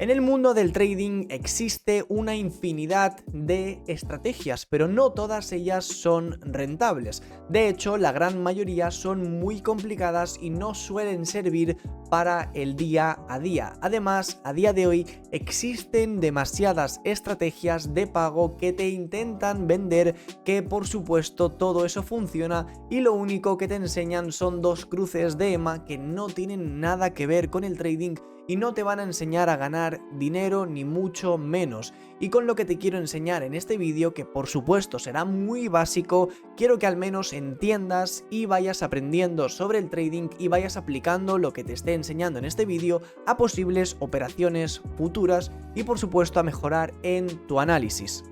En el mundo del trading existe una infinidad de estrategias, pero no todas ellas son rentables. De hecho, la gran mayoría son muy complicadas y no suelen servir para el día a día. Además, a día de hoy existen demasiadas estrategias de pago que te intentan vender que por supuesto todo eso funciona y lo único que te enseñan son dos cruces de EMA que no tienen nada que ver con el trading y no te van a enseñar a ganar dinero ni mucho menos. Y con lo que te quiero enseñar en este vídeo, que por supuesto será muy básico, quiero que al menos entiendas y vayas aprendiendo sobre el trading y vayas aplicando lo que te esté enseñando en este vídeo a posibles operaciones futuras y por supuesto a mejorar en tu análisis.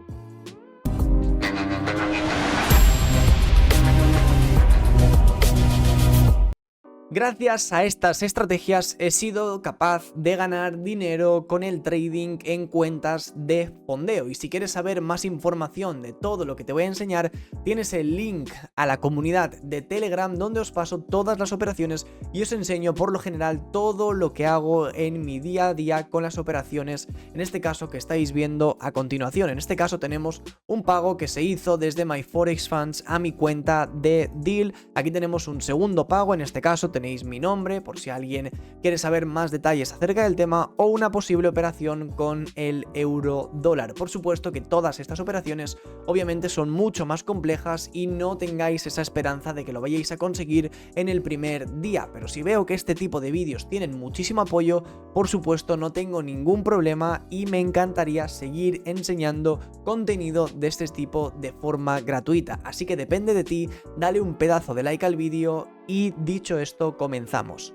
Gracias a estas estrategias he sido capaz de ganar dinero con el trading en cuentas de fondeo, y si quieres saber más información de todo lo que te voy a enseñar, tienes el link a la comunidad de Telegram donde os paso todas las operaciones y os enseño por lo general todo lo que hago en mi día a día con las operaciones, en este caso que estáis viendo a continuación. En este caso tenemos un pago que se hizo desde MyForexFunds a mi cuenta de Deal. Aquí tenemos un segundo pago, en este caso tenéis mi nombre por si alguien quiere saber más detalles acerca del tema, o una posible operación con el euro dólar. Por supuesto que todas estas operaciones obviamente son mucho más complejas y no tengáis esa esperanza de que lo vayáis a conseguir en el primer día, pero si veo que este tipo de vídeos tienen muchísimo apoyo, por supuesto no tengo ningún problema y me encantaría seguir enseñando contenido de este tipo de forma gratuita. Así que depende de ti, dale un pedazo de like al vídeo y dicho esto, comenzamos.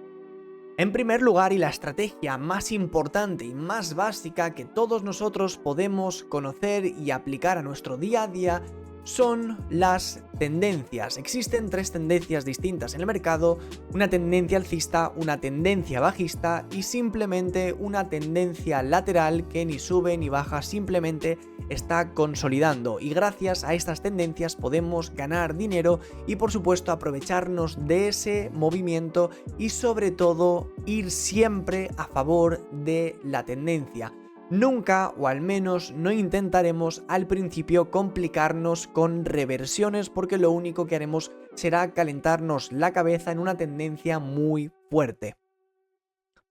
En primer lugar, y la estrategia más importante y más básica que todos nosotros podemos conocer y aplicar a nuestro día a día, son las tendencias. Existen tres tendencias distintas en el mercado: una tendencia alcista, una tendencia bajista y simplemente una tendencia lateral que ni sube ni baja, simplemente está consolidando, y gracias a estas tendencias podemos ganar dinero y por supuesto aprovecharnos de ese movimiento y sobre todo ir siempre a favor de la tendencia. Nunca, o al menos no intentaremos al principio, complicarnos con reversiones, porque lo único que haremos será calentarnos la cabeza en una tendencia muy fuerte.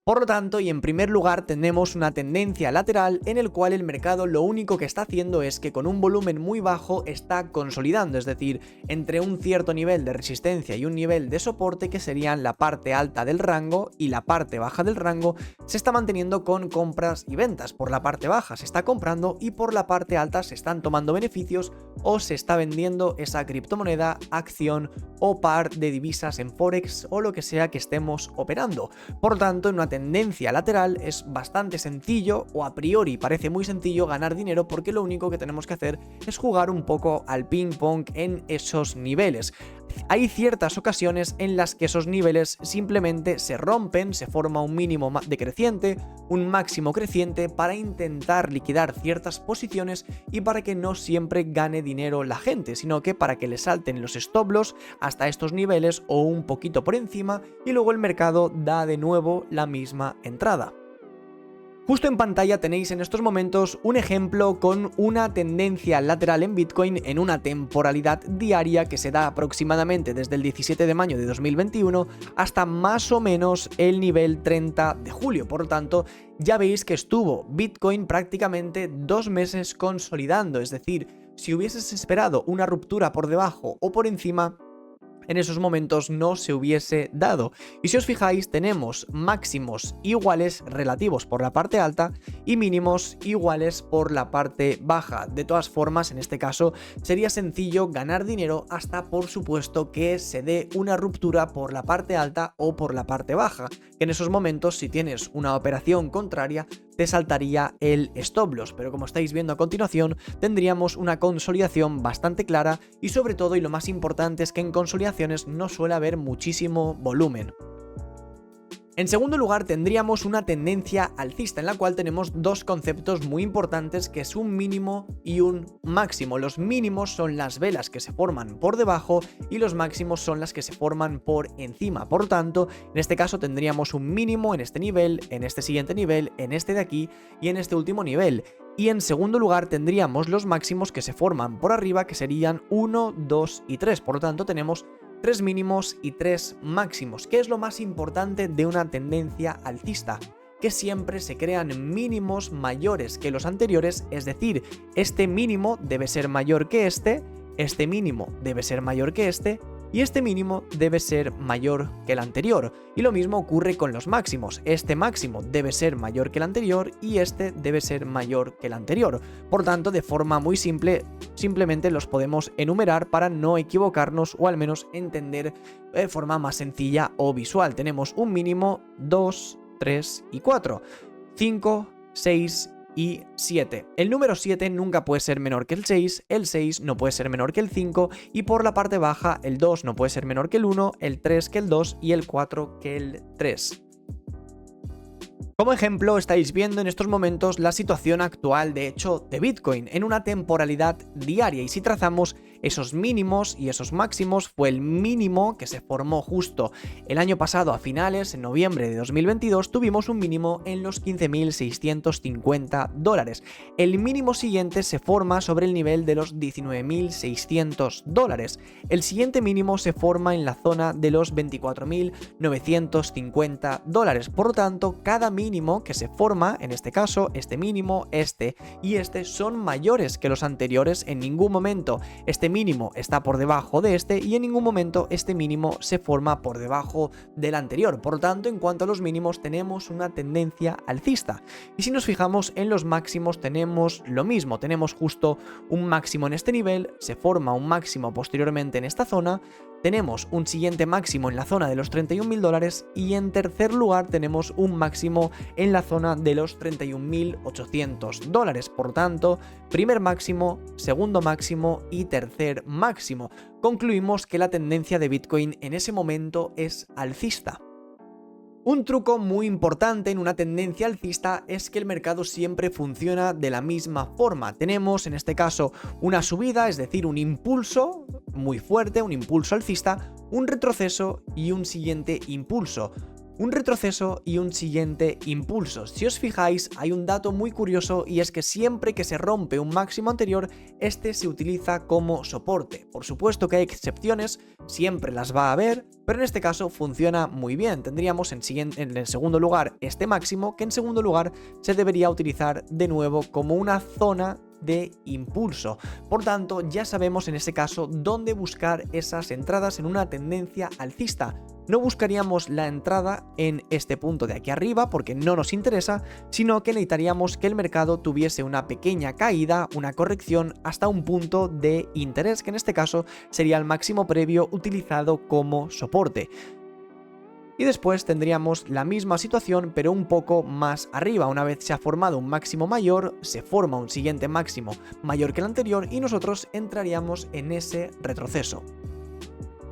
Por lo tanto, y en primer lugar, tenemos una tendencia lateral en el cual el mercado lo único que está haciendo es que con un volumen muy bajo está consolidando, es decir, entre un cierto nivel de resistencia y un nivel de soporte que serían la parte alta del rango y la parte baja del rango, se está manteniendo con compras y ventas. Por la parte baja se está comprando y por la parte alta se están tomando beneficios o se está vendiendo esa criptomoneda, acción o par de divisas en Forex o lo que sea que estemos operando. Por lo tanto, en una tendencia lateral es bastante sencillo, o a priori parece muy sencillo, ganar dinero, porque lo único que tenemos que hacer es jugar un poco al ping pong en esos niveles. Hay ciertas ocasiones en las que esos niveles simplemente se rompen, se forma un mínimo decreciente, un máximo creciente para intentar liquidar ciertas posiciones y para que no siempre gane dinero la gente, sino que para que le salten los stop loss hasta estos niveles o un poquito por encima y luego el mercado da de nuevo la misma entrada. Justo en pantalla tenéis en estos momentos un ejemplo con una tendencia lateral en Bitcoin en una temporalidad diaria que se da aproximadamente desde el 17 de mayo de 2021 hasta más o menos el nivel 30 de julio. Por lo tanto, ya veis que estuvo Bitcoin prácticamente 2 meses consolidando, es decir, si hubieses esperado una ruptura por debajo o por encima, en esos momentos no se hubiese dado. Y si os fijáis, tenemos máximos iguales relativos por la parte alta y mínimos iguales por la parte baja. De todas formas, en este caso sería sencillo ganar dinero hasta, por supuesto, que se dé una ruptura por la parte alta o por la parte baja, que en esos momentos, si tienes una operación contraria, te saltaría el stop loss, pero como estáis viendo a continuación, tendríamos una consolidación bastante clara y sobre todo, y lo más importante, es que en consolidaciones no suele haber muchísimo volumen. En segundo lugar, tendríamos una tendencia alcista en la cual tenemos dos conceptos muy importantes, que es un mínimo y un máximo. Los mínimos son las velas que se forman por debajo y los máximos son las que se forman por encima. Por tanto, en este caso tendríamos un mínimo en este nivel, en este siguiente nivel, en este de aquí y en este último nivel. Y en segundo lugar tendríamos los máximos que se forman por arriba, que serían 1, 2 y 3. Por lo tanto, tenemos 3 mínimos y 3 máximos. ¿Qué es lo más importante de una tendencia alcista? Que siempre se crean mínimos mayores que los anteriores, es decir, este mínimo debe ser mayor que este mínimo debe ser mayor que y este mínimo debe ser mayor que el anterior. Y lo mismo ocurre con los máximos. Este máximo debe ser mayor que el anterior y este debe ser mayor que el anterior. Por tanto, de forma muy simple, simplemente los podemos enumerar para no equivocarnos o al menos entender de forma más sencilla o visual. Tenemos un mínimo, 2, 3 y 4, 5, 6 y 7. El número 7 nunca puede ser menor que el 6 no puede ser menor que el 5 y por la parte baja el 2 no puede ser menor que el 1, el 3 que el 2 y el 4 que el 3. Como ejemplo, estáis viendo en estos momentos la situación actual, de hecho, de Bitcoin en una temporalidad diaria, y si trazamos esos mínimos y esos máximos, fue el mínimo que se formó justo el año pasado a finales, en noviembre de 2022, tuvimos un mínimo en los $15.650. El mínimo siguiente se forma sobre el nivel de los $19.600. El siguiente mínimo se forma en la zona de los $24.950. Por lo tanto, cada mínimo que se forma, en este caso, este mínimo, este y este, son mayores que los anteriores. En ningún momento este mínimo está por debajo de este y en ningún momento este mínimo se forma por debajo del anterior. Por lo tanto, en cuanto a los mínimos, tenemos una tendencia alcista. Y si nos fijamos en los máximos, tenemos lo mismo. Tenemos justo un máximo en este nivel, se forma un máximo posteriormente en esta zona, tenemos un siguiente máximo en la zona de los $31.000 y en tercer lugar tenemos un máximo en la zona de los $31.800. Por tanto, primer máximo, segundo máximo y tercer máximo. Concluimos que la tendencia de Bitcoin en ese momento es alcista. Un truco muy importante en una tendencia alcista es que el mercado siempre funciona de la misma forma. Tenemos en este caso una subida, es decir, un impulso muy fuerte, un impulso alcista, un retroceso y un siguiente impulso. Un retroceso y un siguiente impulso. Si os fijáis, hay un dato muy curioso y es que siempre que se rompe un máximo anterior, este se utiliza como soporte. Por supuesto que hay excepciones, siempre las va a haber, pero en este caso funciona muy bien. Tendríamos en el segundo lugar este máximo, que en segundo lugar se debería utilizar de nuevo como una zona de impulso. Por tanto, ya sabemos en ese caso dónde buscar esas entradas en una tendencia alcista. No buscaríamos la entrada en este punto de aquí arriba porque no nos interesa, sino que necesitaríamos que el mercado tuviese una pequeña caída, una corrección hasta un punto de interés, que en este caso sería el máximo previo utilizado como soporte. Y después tendríamos la misma situación pero un poco más arriba. Una vez se ha formado un máximo mayor, se forma un siguiente máximo mayor que el anterior y nosotros entraríamos en ese retroceso.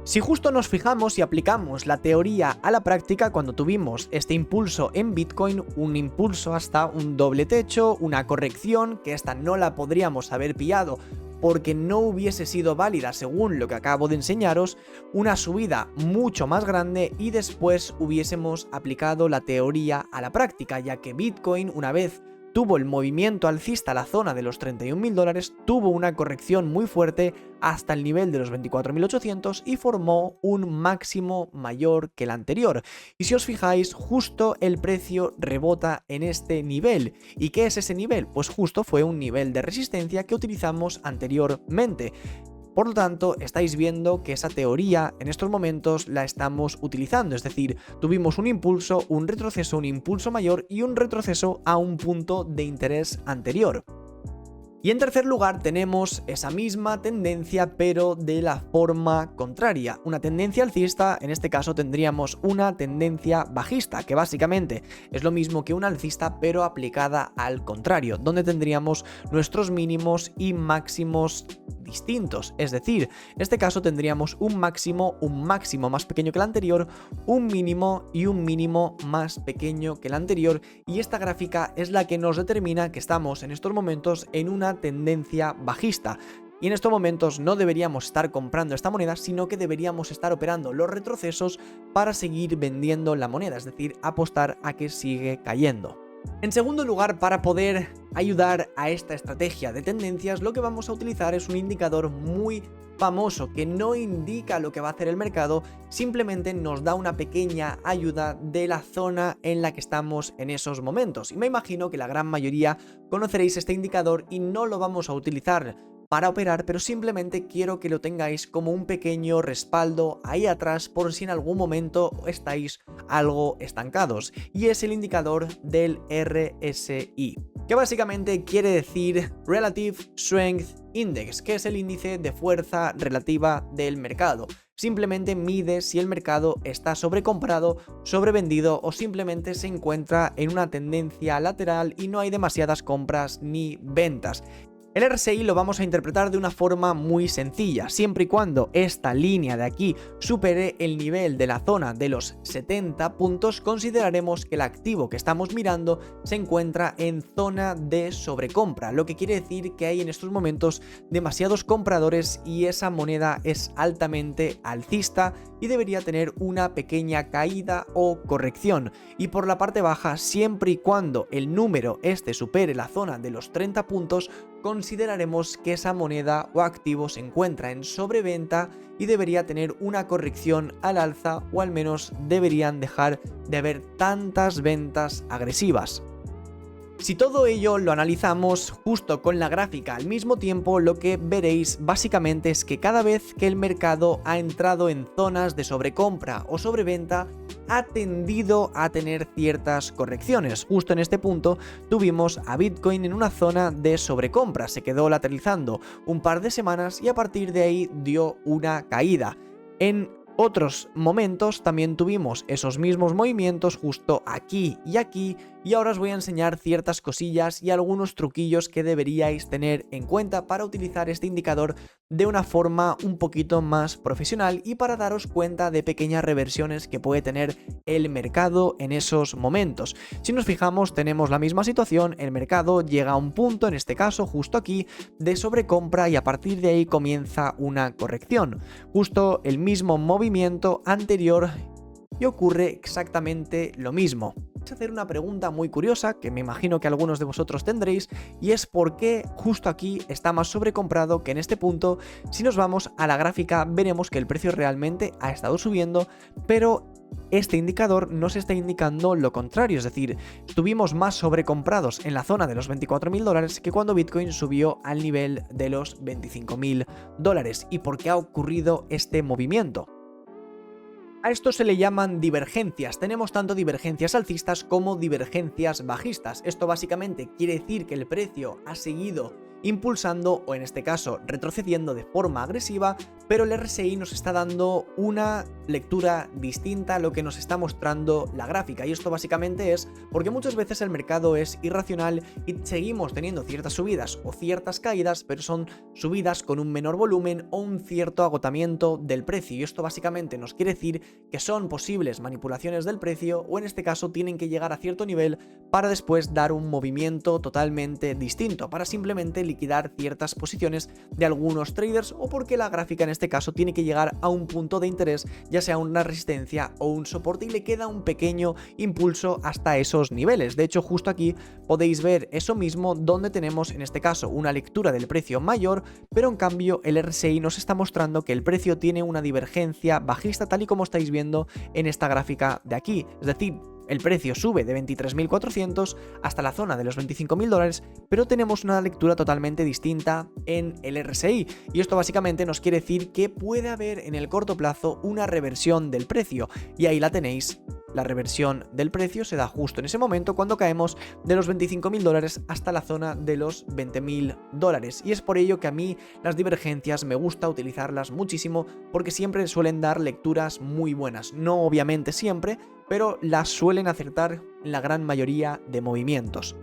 Si justo nos fijamos y aplicamos la teoría a la práctica, cuando tuvimos este impulso en Bitcoin, un impulso hasta un doble techo, una corrección, que esta no la podríamos haber pillado porque no hubiese sido válida según lo que acabo de enseñaros, una subida mucho más grande y después hubiésemos aplicado la teoría a la práctica, ya que Bitcoin, una vez tuvo el movimiento alcista a la zona de los $31.000, tuvo una corrección muy fuerte hasta el nivel de los 24.800 y formó un máximo mayor que el anterior. Y si os fijáis, justo el precio rebota en este nivel. ¿Y qué es ese nivel? Pues justo fue un nivel de resistencia que utilizamos anteriormente. Por lo tanto, estáis viendo que esa teoría en estos momentos la estamos utilizando, es decir, tuvimos un impulso, un retroceso, un impulso mayor y un retroceso a un punto de interés anterior. Y en tercer lugar tenemos esa misma tendencia pero de la forma contraria, una tendencia alcista. En este caso tendríamos una tendencia bajista, que básicamente es lo mismo que una alcista pero aplicada al contrario, donde tendríamos nuestros mínimos y máximos distintos. Es decir, en este caso tendríamos un máximo más pequeño que el anterior, un mínimo y un mínimo más pequeño que el anterior, y esta gráfica es la que nos determina que estamos en estos momentos en una tendencia bajista. Y en estos momentos no deberíamos estar comprando esta moneda, sino que deberíamos estar operando los retrocesos para seguir vendiendo la moneda, es decir, apostar a que sigue cayendo. En segundo lugar, para poder ayudar a esta estrategia de tendencias, lo que vamos a utilizar es un indicador muy famoso que no indica lo que va a hacer el mercado, simplemente nos da una pequeña ayuda de la zona en la que estamos en esos momentos. Y me imagino que la gran mayoría conoceréis este indicador y no lo vamos a utilizar para operar, pero simplemente quiero que lo tengáis como un pequeño respaldo ahí atrás por si en algún momento estáis algo estancados, y es el indicador del RSI, que básicamente quiere decir Relative Strength Index, que es el índice de fuerza relativa del mercado. Simplemente mide si el mercado está sobrecomprado, sobrevendido o simplemente se encuentra en una tendencia lateral y no hay demasiadas compras ni ventas. El RSI lo vamos a interpretar de una forma muy sencilla. Siempre y cuando esta línea de aquí supere el nivel de la zona de los 70 puntos, consideraremos que el activo que estamos mirando se encuentra en zona de sobrecompra, lo que quiere decir que hay en estos momentos demasiados compradores y esa moneda es altamente alcista y debería tener una pequeña caída o corrección. Y por la parte baja, siempre y cuando el número este supere la zona de los 30 puntos, consideraremos que esa moneda o activo se encuentra en sobreventa y debería tener una corrección al alza, o al menos deberían dejar de haber tantas ventas agresivas. Si todo ello lo analizamos justo con la gráfica al mismo tiempo, lo que veréis básicamente es que cada vez que el mercado ha entrado en zonas de sobrecompra o sobreventa, ha tendido a tener ciertas correcciones. Justo en este punto tuvimos a Bitcoin en una zona de sobrecompra, se quedó lateralizando un par de semanas y a partir de ahí dio una caída. En otros momentos también tuvimos esos mismos movimientos justo aquí, y ahora os voy a enseñar ciertas cosillas y algunos truquillos que deberíais tener en cuenta para utilizar este indicador de una forma un poquito más profesional y para daros cuenta de pequeñas reversiones que puede tener el mercado en esos momentos. Si nos fijamos, tenemos la misma situación, el mercado llega a un punto, en este caso justo aquí, de sobrecompra y a partir de ahí comienza una corrección. Justo el mismo movimiento anterior y ocurre exactamente lo mismo. Voy a hacer una pregunta muy curiosa que me imagino que algunos de vosotros tendréis, y es por qué justo aquí está más sobrecomprado que en este punto. Si nos vamos a la gráfica veremos que el precio realmente ha estado subiendo, pero este indicador nos está indicando lo contrario, es decir, estuvimos más sobrecomprados en la zona de los $24.000 que cuando Bitcoin subió al nivel de los $25.000. ¿Y por qué ha ocurrido este movimiento? A esto se le llaman divergencias. Tenemos tanto divergencias alcistas como divergencias bajistas. Esto básicamente quiere decir que el precio ha seguido impulsando, o en este caso retrocediendo de forma agresiva, pero el RSI nos está dando una lectura distinta a lo que nos está mostrando la gráfica, y esto básicamente es porque muchas veces el mercado es irracional y seguimos teniendo ciertas subidas o ciertas caídas, pero son subidas con un menor volumen o un cierto agotamiento del precio, y esto básicamente nos quiere decir que son posibles manipulaciones del precio, o en este caso tienen que llegar a cierto nivel para después dar un movimiento totalmente distinto, para simplemente liquidar ciertas posiciones de algunos traders, o porque la gráfica en este caso tiene que llegar a un punto de interés, ya sea una resistencia o un soporte, y le queda un pequeño impulso hasta esos niveles. De hecho, justo aquí podéis ver eso mismo, donde tenemos en este caso una lectura del precio mayor, pero en cambio el RSI nos está mostrando que el precio tiene una divergencia bajista, tal y como estáis viendo en esta gráfica de aquí. Es decir, el precio sube de 23.400 hasta la zona de los $25.000, pero tenemos una lectura totalmente distinta en el RSI, y esto básicamente nos quiere decir que puede haber en el corto plazo una reversión del precio, y ahí la tenéis. La reversión del precio se da justo en ese momento cuando caemos de los $25.000 hasta la zona de los $20.000, y es por ello que a mí las divergencias me gusta utilizarlas muchísimo, porque siempre suelen dar lecturas muy buenas. No obviamente siempre, pero las suelen acertar en la gran mayoría de movimientos.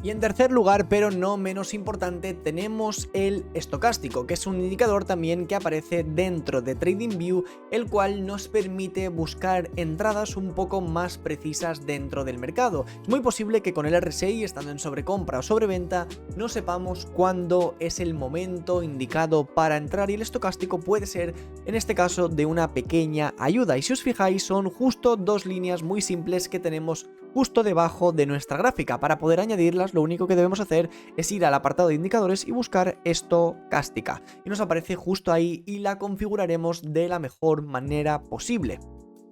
Y en tercer lugar, pero no menos importante, tenemos el estocástico, que es un indicador también que aparece dentro de TradingView, el cual nos permite buscar entradas un poco más precisas dentro del mercado. Es muy posible que con el RSI, estando en sobrecompra o sobreventa, no sepamos cuándo es el momento indicado para entrar, y el estocástico puede ser, en este caso, de una pequeña ayuda. Y si os fijáis, son justo dos líneas muy simples que tenemos justo debajo de nuestra gráfica. Para poder añadirlas, lo único que debemos hacer es ir al apartado de indicadores y buscar estocástica, y nos aparece justo ahí y la configuraremos de la mejor manera posible.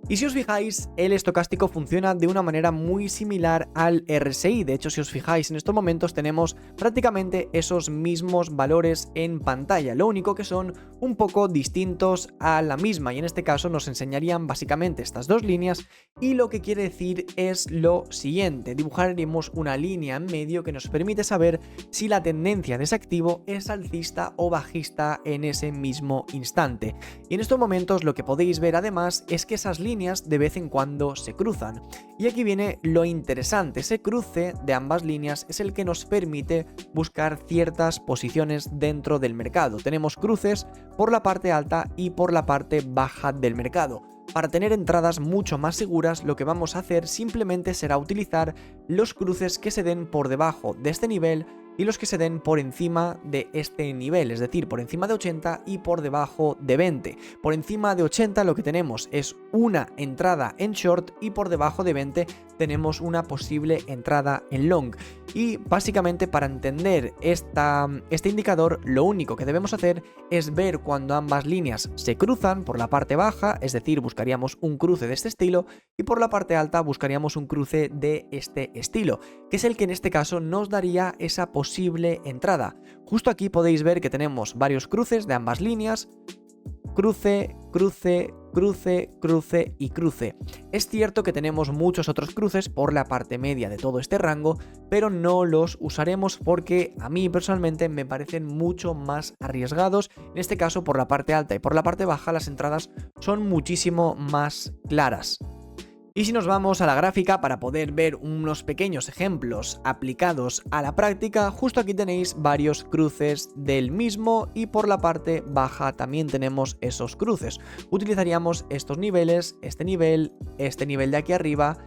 Y si os fijáis, el estocástico funciona de una manera muy similar al RSI. De hecho, si os fijáis, en estos momentos tenemos prácticamente esos mismos valores en pantalla, lo único que son un poco distintos a la misma, y en este caso nos enseñarían básicamente estas dos líneas, y lo que quiere decir es lo siguiente: dibujaremos una línea en medio que nos permite saber si la tendencia de ese activo es alcista o bajista en ese mismo instante. Y en estos momentos lo que podéis ver además es que esas líneas de vez en cuando se cruzan. Y aquí viene lo interesante: ese cruce de ambas líneas es el que nos permite buscar ciertas posiciones dentro del mercado. Tenemos cruces por la parte alta y por la parte baja del mercado. Para tener entradas mucho más seguras, lo que vamos a hacer simplemente será utilizar los cruces que se den por debajo de este nivel y los que se den por encima de este nivel, es decir, por encima de 80 y por debajo de 20. Por encima de 80 lo que tenemos es una entrada en short, y por debajo de 20 tenemos una posible entrada en long. Y básicamente, para entender este indicador, lo único que debemos hacer es ver cuando ambas líneas se cruzan por la parte baja, es decir, buscaríamos un cruce de este estilo, y por la parte alta buscaríamos un cruce de este estilo, que es el que en este caso nos daría esa posible entrada. Justo aquí podéis ver que tenemos varios cruces de ambas líneas: cruce, cruce, cruce, cruce y cruce. Es cierto que tenemos muchos otros cruces por la parte media de todo este rango, pero no los usaremos porque a mí personalmente me parecen mucho más arriesgados. En este caso, por la parte alta y por la parte baja, las entradas son muchísimo más claras. Y si nos vamos a la gráfica para poder ver unos pequeños ejemplos aplicados a la práctica, justo aquí tenéis varios cruces del mismo, y por la parte baja también tenemos esos cruces. Utilizaríamos estos niveles, este nivel de aquí arriba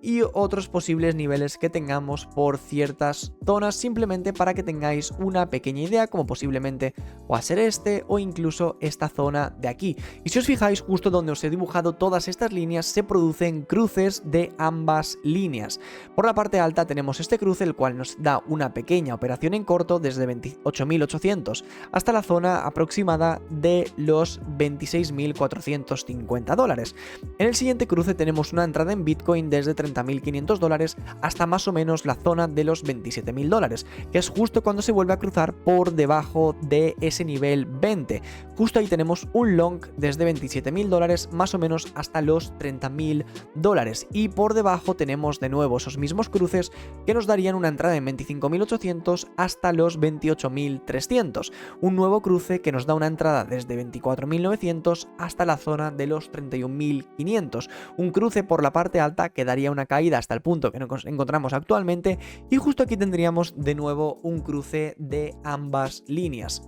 y otros posibles niveles que tengamos por ciertas zonas, simplemente para que tengáis una pequeña idea, como posiblemente va a ser este o incluso esta zona de aquí. Y si os fijáis, justo donde os he dibujado todas estas líneas se producen cruces de ambas líneas. Por la parte alta tenemos este cruce, el cual nos da una pequeña operación en corto desde 28.800 hasta la zona aproximada de los 26.450 dólares. En el siguiente cruce tenemos una entrada en Bitcoin desde 30.500 dólares hasta más o menos la zona de los 27.000 dólares, que es justo cuando se vuelve a cruzar por debajo de ese nivel 20. Justo ahí tenemos un long desde 27.000 dólares más o menos hasta los 30.000 dólares, y por debajo tenemos de nuevo esos mismos cruces que nos darían una entrada en 25.800 hasta los 28.300, un nuevo cruce que nos da una entrada desde 24.900 hasta la zona de los 31.500, un cruce por la parte alta que daría una caída hasta el punto que nos encontramos actualmente, y justo aquí tendríamos de nuevo un cruce de ambas líneas.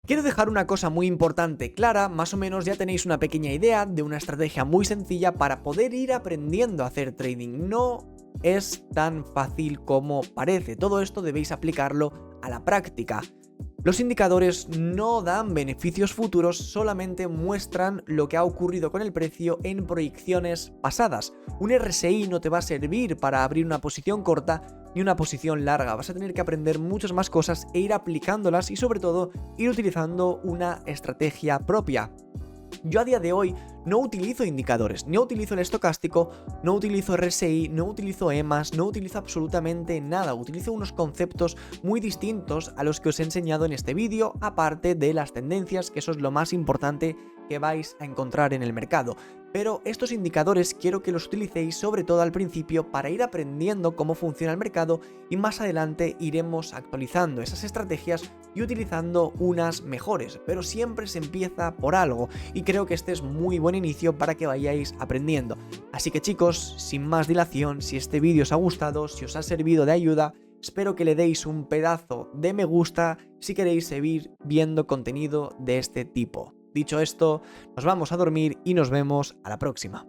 Quiero dejar una cosa muy importante clara: más o menos ya tenéis una pequeña idea de una estrategia muy sencilla para poder ir aprendiendo a hacer trading. No es tan fácil como parece, todo esto debéis aplicarlo a la práctica. Los indicadores no dan beneficios futuros, solamente muestran lo que ha ocurrido con el precio en proyecciones pasadas. Un RSI no te va a servir para abrir una posición corta ni una posición larga. Vas a tener que aprender muchas más cosas e ir aplicándolas, y sobre todo ir utilizando una estrategia propia. Yo a día de hoy no utilizo indicadores, no utilizo el estocástico, no utilizo RSI, no utilizo EMAs, no utilizo absolutamente nada. Utilizo unos conceptos muy distintos a los que os he enseñado en este vídeo, aparte de las tendencias, que eso es lo más importante que vais a encontrar en el mercado. Pero estos indicadores quiero que los utilicéis sobre todo al principio para ir aprendiendo cómo funciona el mercado, y más adelante iremos actualizando esas estrategias y utilizando unas mejores, pero siempre se empieza por algo, y creo que este es muy buen inicio para que vayáis aprendiendo. Así que chicos, sin más dilación, si este vídeo os ha gustado, si os ha servido de ayuda, espero que le deis un pedazo de me gusta si queréis seguir viendo contenido de este tipo. Dicho esto, nos vamos a dormir y nos vemos a la próxima.